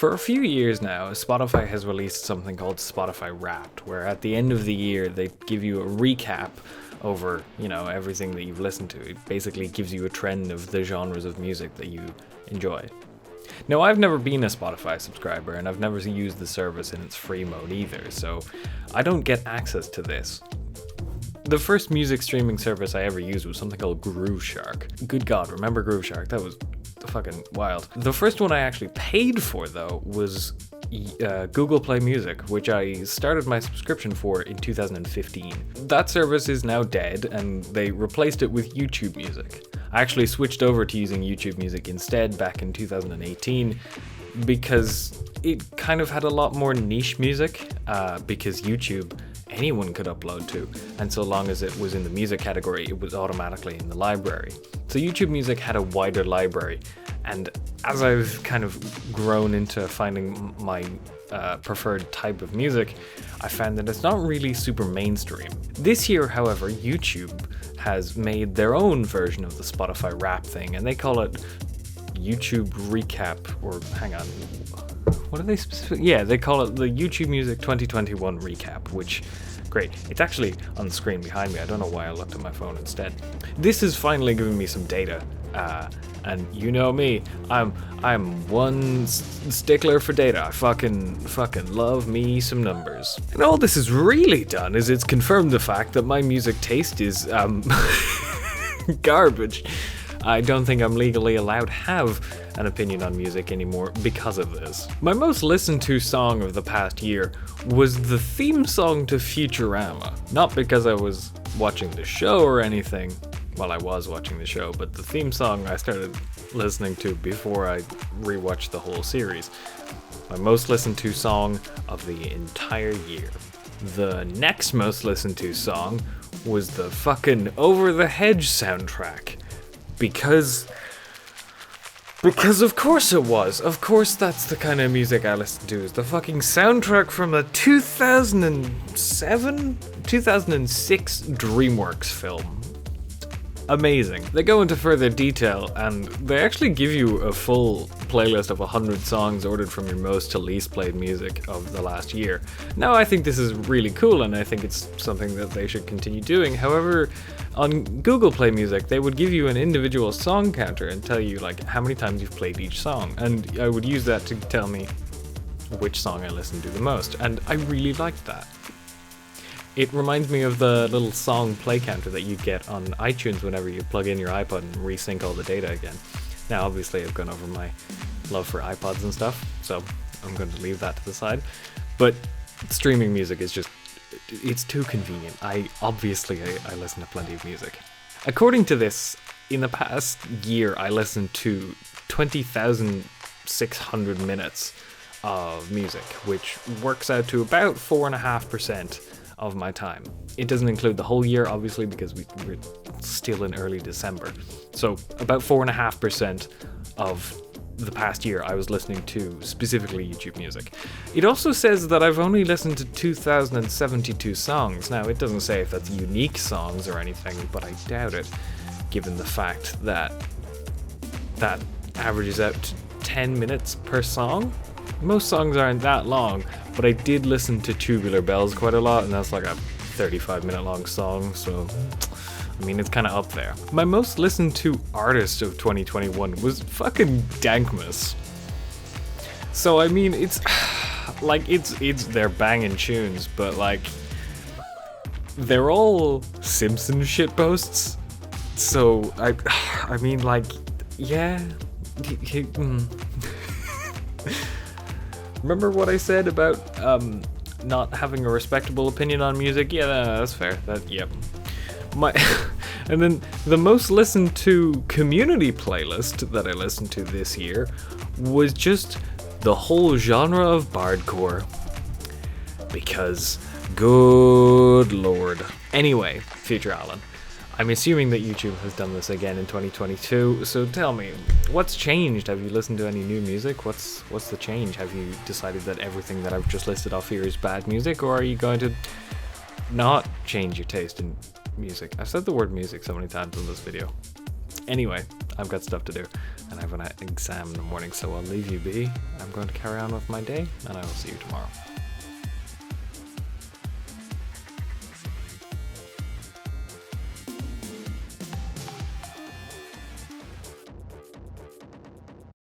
For a few years now, Spotify has released something called Spotify Wrapped, where at the end of the year they give you a recap over, everything that you've listened to. It basically gives you a trend of the genres of music that you enjoy. Now, I've never been a Spotify subscriber, and I've never used the service in its free mode either, so I don't get access to this. The first music streaming service I ever used was something called Grooveshark. Good God, remember Grooveshark? That was fucking wild. The first one I actually paid for, though, was Google Play Music, which I started my subscription for in 2015. That service is now dead, and they replaced it with YouTube Music. I actually switched over to using YouTube Music instead back in 2018 because it kind of had a lot more niche music, because YouTube anyone could upload to, and so long as it was in the music category, it was automatically in the library. So YouTube Music had a wider library, and as I've kind of grown into finding my preferred type of music, I found that it's not really super mainstream. This year, however, YouTube has made their own version of the Spotify Wrap thing, and they call it YouTube Recap, or hang on, what are they specific? Yeah, they call it the YouTube Music 2021 Recap, which, great. It's actually on the screen behind me. I don't know why I looked at my phone instead. This is finally giving me some data, and you know me, I'm one stickler for data. I fucking love me some numbers. And all this has really done is it's confirmed the fact that my music taste is garbage. I don't think I'm legally allowed to have an opinion on music anymore because of this. My most listened to song of the past year was the theme song to Futurama. Not because I was watching the show or anything, well, I was watching the show, but the theme song I started listening to before I rewatched the whole series. My most listened to song of the entire year. The next most listened to song was the fucking Over the Hedge soundtrack. Because of course it was. Of course that's the kind of music I listen to. Is the fucking soundtrack from a 2006 DreamWorks film. Amazing. They go into further detail, and they actually give you a full playlist of 100 songs ordered from your most to least played music of the last year. Now, I think this is really cool, and I think it's something that they should continue doing. However, on Google Play Music, they would give you an individual song counter and tell you like how many times you've played each song, and I would use that to tell me which song I listened to the most, and I really liked that. It reminds me of the little song play counter that you get on iTunes whenever you plug in your iPod and resync all the data again. Now, obviously, I've gone over my love for iPods and stuff, so I'm going to leave that to the side. But streaming music is just, it's too convenient. I listen to plenty of music. According to this, in the past year, I listened to 20,600 minutes of music, which works out to about 4.5% of my time. It doesn't include the whole year, obviously, because we're still in early December. So about 4.5% of the past year I was listening to specifically YouTube Music. It also says that I've only listened to 2,072 songs. Now, it doesn't say if that's unique songs or anything, but I doubt it, given the fact that that averages out to 10 minutes per song. Most songs aren't that long, but I did listen to Tubular Bells quite a lot, and that's like a 35-minute long song, so I mean, it's kind of up there. My most listened to artist of 2021 was fucking Dankmas. So I mean, it's like it's they're banging tunes, but like they're all Simpson shit posts. So I mean, like, yeah. Remember what I said about not having a respectable opinion on music? Yeah, that's fair. Yep. And then the most listened to community playlist that I listened to this year was just the whole genre of bardcore. Because, good lord. Anyway, Future Alan, I'm assuming that YouTube has done this again in 2022, so tell me, what's changed? Have you listened to any new music? What's the change? Have you decided that everything that I've just listed off here is bad music, or are you going to not change your taste in music? I've said the word music so many times in this video. Anyway, I've got stuff to do, and I have an exam in the morning, so I'll leave you be. I'm I'm going to carry on with my day, and I will see you tomorrow.